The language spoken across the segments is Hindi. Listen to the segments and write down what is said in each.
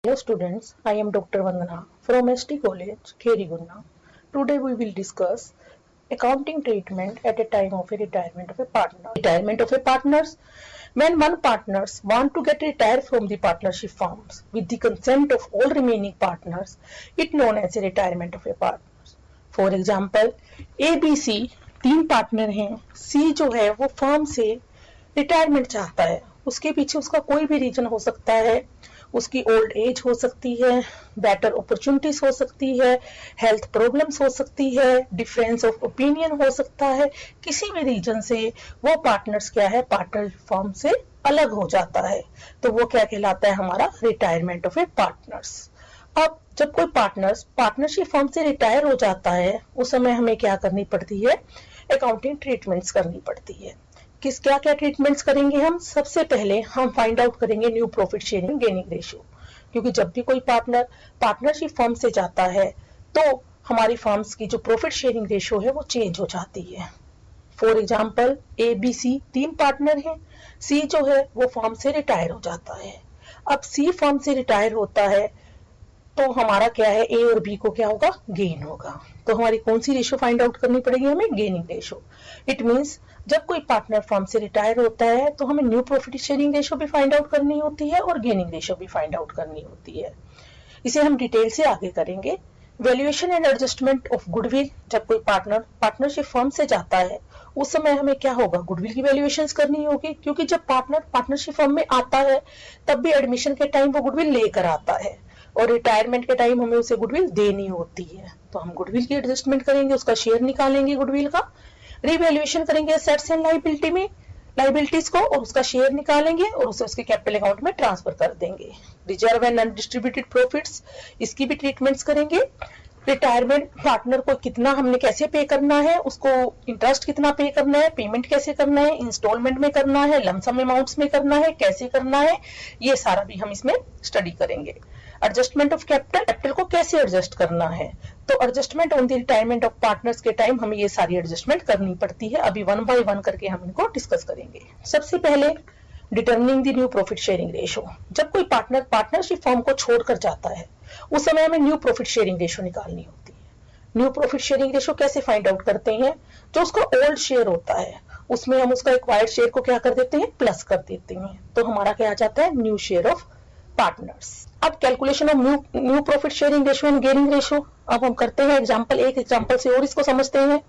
Hello students, I am Dr. Vandana from ST College, Kheriguna. Today we will discuss accounting treatment at a time of a retirement of a partner. Retirement of a partners, when one partners want to get retired from the partnership firms with the consent of all remaining partners, it known as a retirement of a partners. For example, A, B, C तीन पार्टनर हैं, C जो है वो फर्म से रिटायरमेंट चाहता है. उसके पीछे उसका कोई भी रीजन हो सकता है. उसकी ओल्ड एज हो सकती है, बेटर अपॉर्चुनिटीज हो सकती है, हेल्थ प्रॉब्लम्स हो सकती है, डिफरेंस ऑफ ओपिनियन हो सकता है. किसी भी रीजन से वो पार्टनर्स क्या है, पार्टनर फर्म से अलग हो जाता है, तो वो क्या कहलाता है, हमारा रिटायरमेंट ऑफ ए पार्टनर्स. अब जब कोई पार्टनर्स पार्टनरशिप फर्म से रिटायर हो जाता है, उस समय हमें क्या करनी पड़ती है, अकाउंटिंग ट्रीटमेंट्स करनी पड़ती है. किस क्या क्या ट्रीटमेंट्स करेंगे हम. सबसे पहले हम फाइंड आउट करेंगे new profit sharing gaining ratio, क्योंकि जब भी कोई पार्टनर पार्टनरशिप फर्म से जाता है तो हमारी फर्म्स की जो प्रॉफिट शेयरिंग रेशियो है वो चेंज हो जाती है. For example A B C तीन पार्टनर हैं, सी जो है वो फर्म से रिटायर हो जाता है. अब सी फर्म से रिटायर होता है तो हमारा क्या है, ए और बी को क्या होगा, गेन होगा. तो हमारी कौन सी रेशियो फाइंड आउट करनी पड़ेगी, हमें गेनिंग रेशियो. इट मींस जब कोई पार्टनर फर्म से रिटायर होता है तो हमें न्यू प्रॉफिट शेयरिंग रेशियो भी फाइंड आउट करनी होती है और गेनिंग रेशियो भी फाइंड आउट करनी होती है. इसे हम डिटेल से आगे करेंगे. Valuation and adjustment of goodwill. जब कोई पार्टनर पार्टनरशिप फर्म से जाता है उस समय हमें क्या होगा, गुडविल की वैल्यूएशन करनी होगी, क्योंकि जब पार्टनर पार्टनरशिप फर्म में आता है तब भी एडमिशन के टाइम वो गुडविल लेकर आता है और रिटायरमेंट के टाइम हमें उसे गुडविल देनी होती है. तो हम गुडविल की एडजस्टमेंट करेंगे, उसका शेयर निकालेंगे गुडविल का, रिवैल्यूएशन करेंगे एसेट्स एंड लायबिलिटी में लायबिलिटीज को और उसका शेयर निकालेंगे और उसे उसके कैपिटल अकाउंट में ट्रांसफर कर देंगे. रिजर्व एंड अनडिस्ट्रीब्यूटेड प्रॉफिट्स, इसकी भी ट्रीटमेंट्स करेंगे. रिटायरमेंट पार्टनर को कितना हमने कैसे पे करना है, उसको इंटरेस्ट कितना पे करना है, पेमेंट कैसे करना है, इंस्टॉलमेंट में करना है, लमसम अमाउंट्स में करना है, कैसे करना है, ये सारा भी हम इसमें स्टडी करेंगे. एडजस्टमेंट ऑफ कैपिटल, कैपिटल को कैसे एडजस्ट करना है, तो adjustment on the retirement of partners के टाइम हमें ये सारी एडजस्टमेंट करनी पड़ती है. अभी वन बाय वन करके हम इनको डिस्कस करेंगे. सबसे पहले determining the new profit sharing ratio. जब कोई पार्टनर पार्टनरशिप फर्म को छोड़कर जाता है उस समय हमें न्यू प्रॉफिट शेयरिंग रेशियो निकालनी होती है. न्यू प्रॉफिट शेयरिंग रेशियो कैसे फाइंड आउट करते हैं, जो उसका ओल्ड शेयर होता है उसमें हम उसका एक्वायर्ड शेयर को क्या कर देते हैं, प्लस कर देते हैं, तो हमारा क्या आ जाता है, न्यू शेयर ऑफ पार्टनर्स. अब calculation of new profit sharing ratio and gaining ratio. अब हम करते हैं एग्जांपल, एक एग्जांपल से और इसको समझते हैं.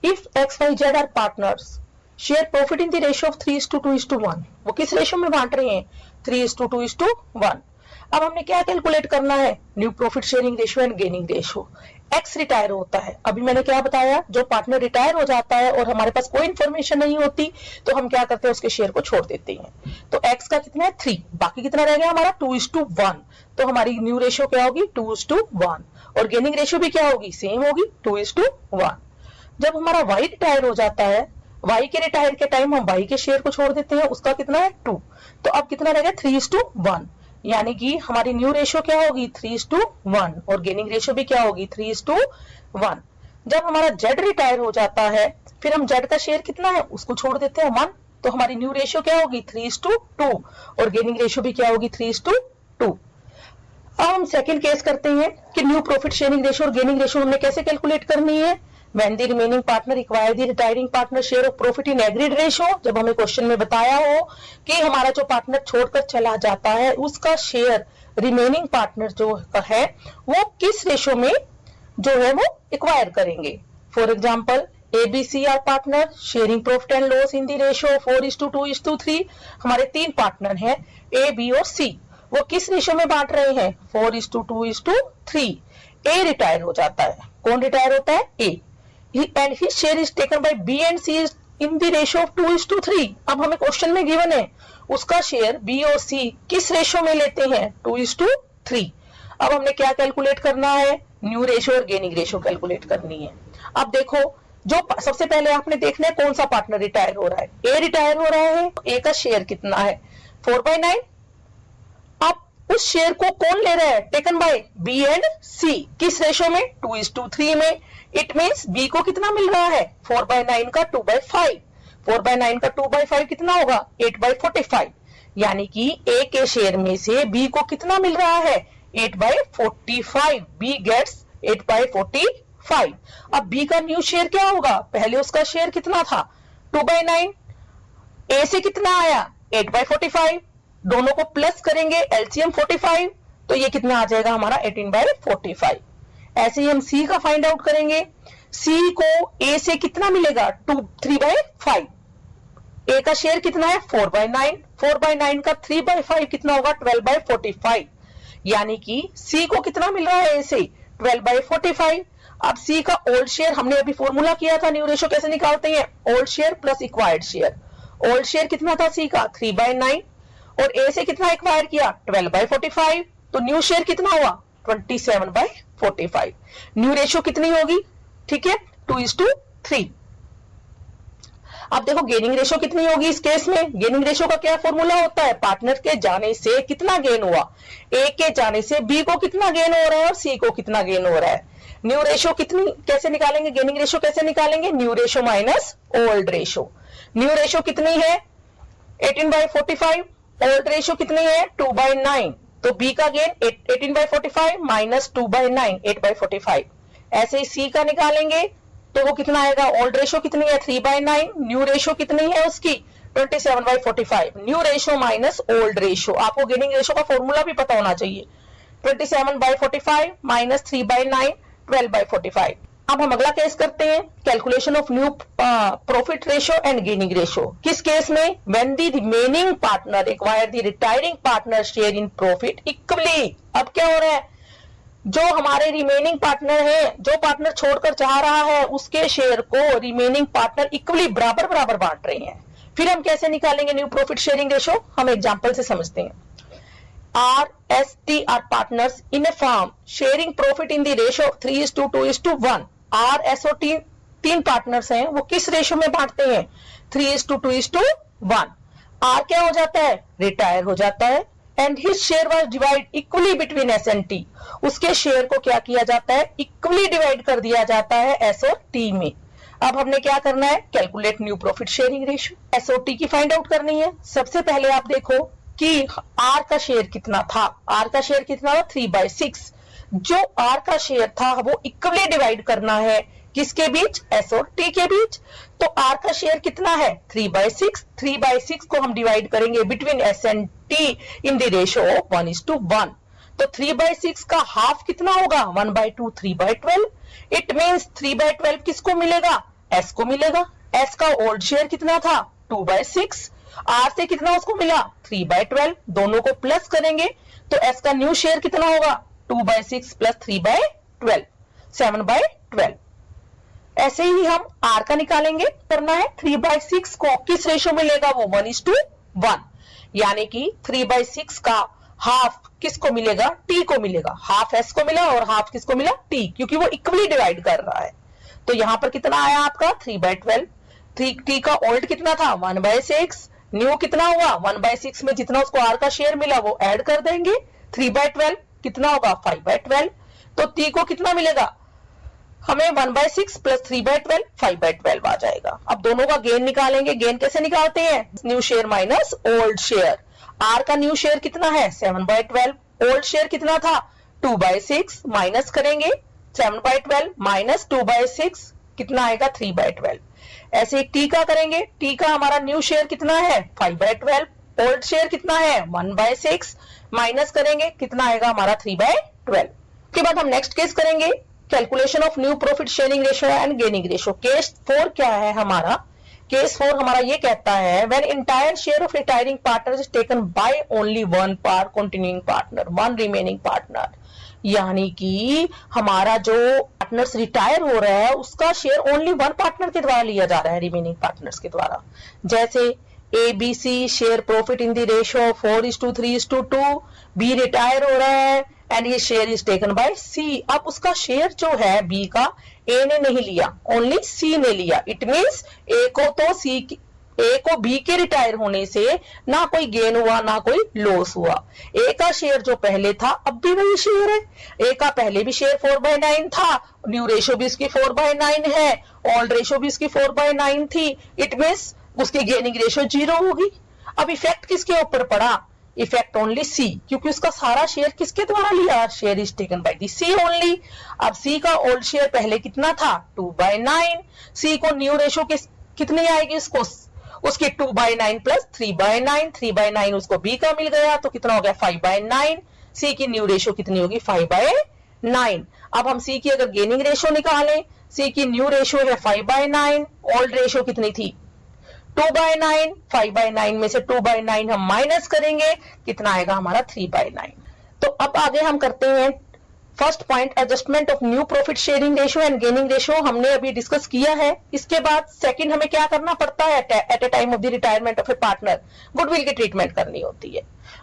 If X Y Z are partners share profit in the ratio of 3:2:1. वो किस रेशियो में बांट रहे हैं, 3:2:1. अब हमने क्या कैलकुलेट करना है, new profit sharing ratio and gaining ratio. X retire होता है, अभी मैंने क्या बताया, जो पार्टनर रिटायर हो जाता है और हमारे पास कोई इंफॉर्मेशन नहीं होती तो हम क्या करते हैं, उसके शेयर को छोड़ देते हैं. तो एक्स का कितना है, 3, बाकी कितना रह गया हमारा, 2:1. तो हमारी न्यू रेशियो क्या होगी, 2:1. और गेनिंग रेशियो भी क्या होगी, सेम होगी, 2:1. जब हमारा वाई रिटायर हो जाता है, वाई के रिटायर के टाइम हम वाई के शेयर को छोड़ देते हैं, उसका कितना है, 2. तो अब कितना रह गया, 3:1. यानी कि हमारी न्यू रेशियो क्या होगी, 3:1 और गेनिंग रेशियो भी क्या होगी, 3:1. जब हमारा जेड रिटायर हो जाता है फिर हम जेड का शेयर कितना है उसको छोड़ देते हैं, 1. तो हमारी न्यू रेशियो क्या होगी, 3:2 और गेनिंग रेशियो भी क्या होगी, 3:2. अब हम सेकंड केस करते हैं कि न्यू प्रॉफिट शेयरिंग रेशियो और गेनिंग रेशियो हमने कैसे कैलकुलेट करनी है. When the remaining partner acquire the retiring partner share of profit in agreed ratio. जब हमें क्वेश्चन में बताया हो कि हमारा जो पार्टनर छोड़कर चला जाता है उसका शेयर रिमेनिंग पार्टनर जो है वो किस रेशियो में जो है वो एक्वायर करेंगे. For example A B C are partner sharing profit and loss in the ratio 4:2:3. हमारे तीन पार्टनर हैं ए बी और सी, वो किस रेशियो में बांट रहे हैं, 4:2:3. ए रिटायर हो जाता है, कौन रिटायर होता है, ए, and his share is taken by B and C is in the ratio of 2:3. अब हमें क्वेश्चन में गिवन है उसका शेयर B और C किस रेशियो में लेते हैं, 2:3. अब हमने क्या कैलकुलेट करना है, न्यू रेशियो और गेनिंग रेशियो कैलकुलेट करनी है. अब देखो, जो सबसे पहले आपने देखना है कौन सा पार्टनर रिटायर हो रहा है, ए रिटायर हो रहा है, ए का शेयर कितना है, 4/9. अब उस शेयर को कौन ले रहा है, टेकन बाय बी एंड सी, किस रेशियो में, 2:3 में. इट मींस बी को कितना मिल रहा है, 4/9 का 2/5. 4/9 का 2/5 कितना होगा, 8/45. यानी कि ए के शेयर में से बी को कितना मिल रहा है, 8/45, बी गेट्स 8/45। अब बी का न्यू शेयर क्या होगा, पहले उसका शेयर कितना था 2/9, ए से कितना आया 8/45, दोनों को प्लस करेंगे एलसीएम 45, तो ये कितना आ जाएगा हमारा 18/45। ऐसे ही हम सी का फाइंड आउट करेंगे, सी को ए से कितना मिलेगा 3/5, ए का शेयर कितना है 4/9, 4/9 का 3/5 कितना होगा 12/45, यानी कि सी को कितना मिल रहा है ए से 12/45। अब सी का ओल्ड शेयर हमने अभी फॉर्मूला किया था, न्यू रेशो कैसे निकालते हैं, old share plus acquired share. Old share कितना था सी का 3/9 और ए से कितना एक्वायर किया 12/45, तो न्यू शेयर कितना हुआ 27/45। न्यू रेशो कितनी होगी, ठीक है 2:3। अब देखो गेनिंग रेशो कितनी होगी इस केस में, गेनिंग रेशो का क्या फॉर्मूला होता है, पार्टनर के जाने से कितना गेन हुआ, ए के जाने से बी को कितना गेन हो रहा है और सी को कितना गेन हो रहा है। न्यू रेशो कितनी कैसे निकालेंगे, गेनिंग रेशो कैसे निकालेंगे, new ratio minus old ratio. New ratio कितनी है 18/45, ओल्ड रेशो कितनी है 2/9, तो बी का गेन 18/45 माइनस 2/9 8/45। ऐसे ही सी का निकालेंगे तो वो कितना आएगा, ओल्ड रेशो कितनी है 3/9, न्यू रेशो कितनी है उसकी 27/45, new ratio minus old ratio. आपको गेनिंग रेशो का फॉर्मूला भी पता होना चाहिए, 27/45 माइनस 3/9 12/45। अब हम अगला केस करते हैं, calculation of new profit ratio and gaining ratio. किस केस में, when the remaining partner acquire the retiring partner share in profit equally. अब क्या हो रहा है, जो हमारे रिमेनिंग पार्टनर है, जो पार्टनर छोड़कर जा रहा है उसके शेयर को रिमेनिंग पार्टनर इक्वली बराबर बराबर बांट रहे हैं। फिर हम कैसे निकालेंगे न्यू प्रॉफिट शेयरिंग रेशो, हम एग्जांपल से समझते हैं। RST are partners in a firm sharing profit in the ratio of 3:2:1। RSOT तीन पार्टनर्स हैं, वो किस रेशो में बांटते हैं 3:2:1। R क्या हो जाता है, रिटायर हो जाता है, and his share was divide equally between S and T. उसके शेयर को क्या किया जाता है, इक्वली डिवाइड कर दिया जाता है एस और टी में। अब हमने क्या करना है, calculate new profit sharing ratio, SOT की फाइंड आउट करनी है। सबसे पहले आप देखो कि आर का शेयर कितना था, आर का शेयर कितना था 3/6। जो आर का शेयर था वो इक्वली डिवाइड करना है किसके बीच, एस और टी के बीच। तो आर का शेयर कितना है 3/6, 3/6 को हम डिवाइड करेंगे between S and T in the ratio of 1:1। तो 3/6 का हाफ कितना होगा 1/2, 3/12। इट मींस 3/12 किसको मिलेगा, एस को मिलेगा। एस का ओल्ड शेयर कितना था 2/6, आर से कितना उसको मिला 3/12, दोनों को प्लस करेंगे तो एस का न्यू शेयर कितना होगा 2/6 प्लस 3/12, 7/12। ऐसे ही हम आर का निकालेंगे, करना है 3/6 को किस रेशो में लेगा, वो 1:1, यानी कि 3/6 का हाफ किसको मिलेगा, टी को मिलेगा। हाफ एस को मिला और हाफ किसको मिला, टी, क्योंकि वो इक्वली डिवाइड कर रहा है। तो यहां पर कितना आया आपका 3/12, टी का ओल्ड कितना था 1/6, न्यू कितना हुआ 1/6 में जितना उसको आर का शेयर मिला वो ऐड कर देंगे, 3/12 कितना होगा 5/12। तो टी को कितना मिलेगा हमें 1/6 प्लस 3/12 5/12 आ जाएगा। अब दोनों का गेन निकालेंगे, गेन कैसे निकालते हैं, new share minus old share. R का न्यू शेयर कितना है 7/12, ओल्ड शेयर कितना था 2/6, माइनस करेंगे 7/12 माइनस 2/6 कितना आएगा 3/12। ऐसे टी का करेंगे, टी का हमारा न्यू शेयर कितना है 5/12, ओल्ड शेयर कितना है 1/6, माइनस करेंगे कितना आएगा हमारा 3/12। उसके बाद हम नेक्स्ट केस करेंगे, calculation of new profit sharing ratio and gaining ratio. Case 4 क्या है हमारा, केस 4 हमारा ये कहता है when entire share of retiring partner is taken by only one of continuing partner, one remaining partner. यानी कि हमारा जो पार्टनर्स रिटायर हो रहा है उसका शेयर ओनली वन पार्टनर के द्वारा लिया जा रहा है, रिमेनिंग पार्टनर्स के द्वारा। जैसे A B C share profit in the ratio 4:3:2, B retire हो रहा है एंड ये share is taken by C. अब उसका शेयर जो है बी का ए ने नहीं लिया, ओनली सी ने लिया। इट मींस ए को बी के रिटायर होने से ना कोई गेन हुआ ना कोई लॉस हुआ। ए का शेयर जो पहले था अब भी वही शेयर है, ए का पहले भी शेयर 4/9 था, न्यू रेशो भी इसकी 4/9 है, ओल्ड रेशो भी इसकी 4/9 थी। इट मींस उसकी गेनिंग रेशो 0 होगी। अब इफेक्ट किसके ऊपर पड़ा, इफेक्ट ओनली सी, क्योंकि उसका सारा शेयर किसके द्वारा लिया, share is taken by the C only. अब सी का ओल्ड शेयर पहले कितना था 2/9, सी को न्यू रेशो कितनी आएगी उसको, उसकी 2/9 प्लस 3/9, 3/9 उसको बी का मिल गया तो कितना हो गया 5/9, सी की न्यू रेशो कितनी होगी 5/9। अब हम सी की अगर गेनिंग रेशो निकालें, सी की न्यू रेशो है 5/9, ओल्ड रेशो कितनी थी 2/9, 5/9 में से 2/9 हम माइनस करेंगे, कितना आएगा हमारा 3/9। तो अब आगे हम करते हैं first point, adjustment of new profit sharing ratio and gaining ratio हमने अभी डिस्कस किया है। इसके बाद सेकंड हमें क्या करना पड़ता है, at a time of the retirement of a partner goodwill की ट्रीटमेंट करनी होती है।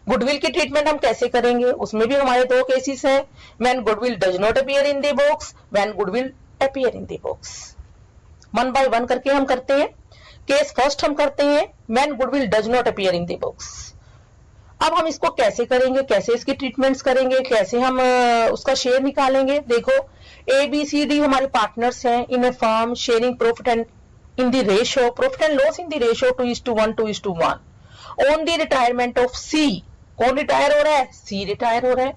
गुडविल की ट्रीटमेंट हम कैसे करेंगे, उसमें भी हमारे दो केसेस हैं, when goodwill does not appear in the books, when goodwill appear in the books. One by one करके हम करते हैं। केस फर्स्ट हम करते हैं when goodwill does not appear in the books. अब हम इसको कैसे करेंगे, कैसे इसकी ट्रीटमेंट्स करेंगे, कैसे हम उसका शेयर निकालेंगे। देखो ए बी सी डी हमारे पार्टनर्स हैं in a firm sharing profit and in the ratio, profit and loss in the ratio 2:1, 2:1। On the retirement of C, कौन रिटायर हो रहा है, सी रिटायर हो रहा है।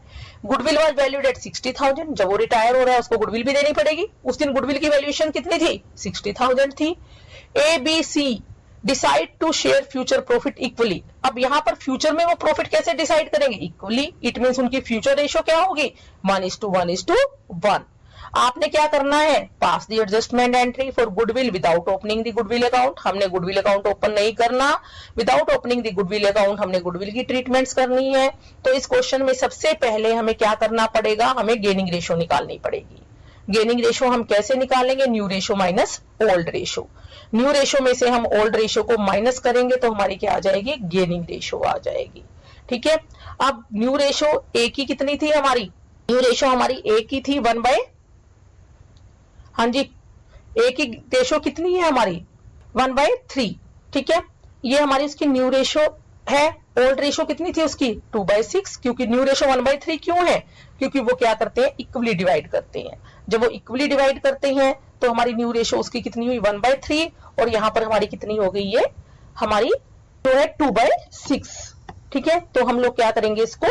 गुडविल वाज वैल्यूड एट 60,000, जब वो रिटायर हो रहा है उसको गुडविल भी देनी पड़ेगी। उस दिन गुडविल की वैल्यूएशन कितनी थी 60,000 थी। A B C decide to share future profit equally. अब यहां पर फ्यूचर में वो प्रॉफिट कैसे डिसाइड करेंगे, इक्वली। इट मींस उनकी फ्यूचर रेशियो क्या होगी 1:1:1। आपने क्या करना है, pass the adjustment entry for goodwill without opening the goodwill account. हमने गुडविल अकाउंट ओपन नहीं करना, without opening the goodwill account हमने गुडविल की ट्रीटमेंट्स करनी है। तो इस क्वेश्चन में सबसे पहले हमें क्या करना पड़ेगा, हमें गेनिंग रेशियो निकालनी पड़ेगी। गेनिंग रेशियो हम कैसे निकालेंगे, new ratio minus old ratio. New ratio में से हम ओल्ड रेशियो को माइनस करेंगे तो हमारी क्या आ जाएगी, गेनिंग रेशियो आ जाएगी। ठीक है, अब न्यू रेशियो ए की कितनी थी हमारी, न्यू रेशियो हमारी ए की थी 1/, हाँ जी, ए की रेशियो कितनी है हमारी 1/3। ठीक है, ये हमारी उसकी न्यू रेशियो है। ओल्ड रेशियो कितनी थी उसकी 2/6, क्योंकि न्यू रेशियो 1/3 क्यों है, क्योंकि वो क्या करते हैं, इक्वली डिवाइड करते हैं। जब वो इक्वली डिवाइड करते हैं तो हमारी न्यू रेशियो उसकी कितनी हुई 1/3, और यहां पर हमारी कितनी हो गई है, हमारी जो है 2/6। ठीक है, तो हम लोग क्या करेंगे, इसको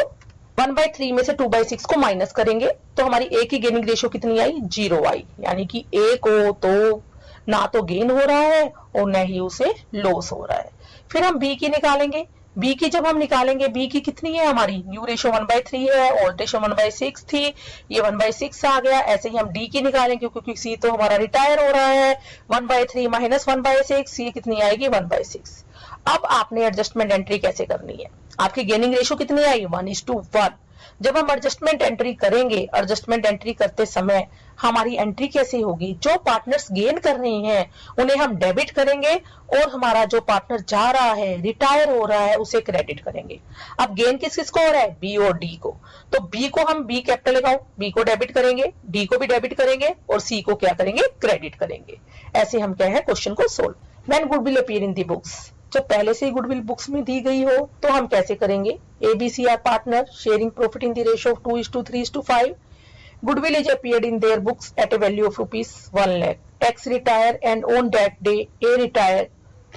1/3 में से 2/6 को माइनस करेंगे तो हमारी ए की गेनिंग रेशियो कितनी आई, 0 आई। यानी कि ए को तो ना तो गेन हो रहा है और न ही उसे लॉस हो रहा है। फिर हम बी की निकालेंगे। बी की जब हम निकालेंगे, बी की कितनी है हमारी, न्यू रेशियो 1/3 है, ओल्ड रेशियो 1/6 थी, ये 1/6 आ गया। ऐसे ही हम डी की निकालेंगे क्योंकि सी तो हमारा रिटायर हो रहा है, 1/3 माइनस 1/6, सी कितनी आएगी 1/6। अब आपने एडजस्टमेंट एंट्री कैसे करनी है, आपकी गेनिंग रेशियो कितनी आई 1:1। जब हम एडजस्टमेंट एंट्री करेंगे, एडजस्टमेंट एंट्री करते समय हमारी एंट्री कैसे होगी, जो पार्टनर्स गेन कर रहे हैं उन्हें हम डेबिट करेंगे और हमारा जो पार्टनर जा रहा है, रिटायर हो रहा है, उसे क्रेडिट करेंगे। अब गेन किस किस को हो रहा है, बी और डी को। तो बी को हम बी कैपिटल अकाउंट, बी को डेबिट करेंगे, डी को भी डेबिट करेंगे और सी को क्या करेंगे, क्रेडिट करेंगे। ऐसे हम क्या है क्वेश्चन को solve. When goodwill appear in the books, जब पहले से ही गुडविल बुक्स में दी गई हो तो हम कैसे करेंगे, A B C are partner sharing profit in the ratio of 2:3:5। Goodwill is appeared in their books at a value of ₹1 lakh। X retire and on that day A retire,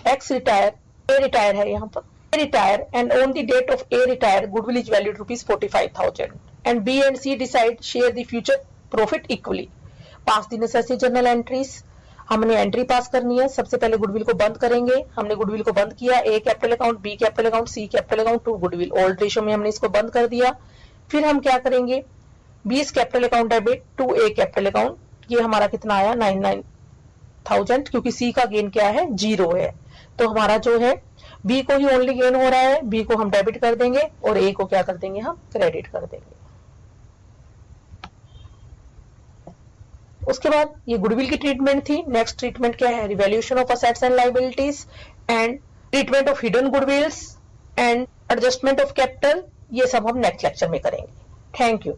X retire, A retire है यहाँ पर, A retire and on the date of A retire goodwill is valued ₹45,000 and B and C decide share the future profit equally. Pass the necessary journal entries, हमने एंट्री पास करनी है। सबसे पहले गुडविल को बंद करेंगे, हमने गुडविल को बंद किया, A capital account, B capital account, C capital account to goodwill, old ratio में हमने इसको बंद कर दिया। फिर हम क्या करेंगे, B's capital account debit to A capital account, ये हमारा कितना आया 99,000, क्योंकि सी का गेन क्या है 0 है। तो हमारा जो है बी को ही ओनली गेन हो रहा है, बी को हम डेबिट कर देंगे और ए को क्या कर देंगे, हम क्रेडिट कर देंगे। उसके बाद ये गुडविल की ट्रीटमेंट थी। नेक्स्ट ट्रीटमेंट क्या है, revaluation of assets and liabilities and treatment of hidden गुडविल्स and adjustment of capital. ये सब हम नेक्स्ट लेक्चर में करेंगे। Thank you.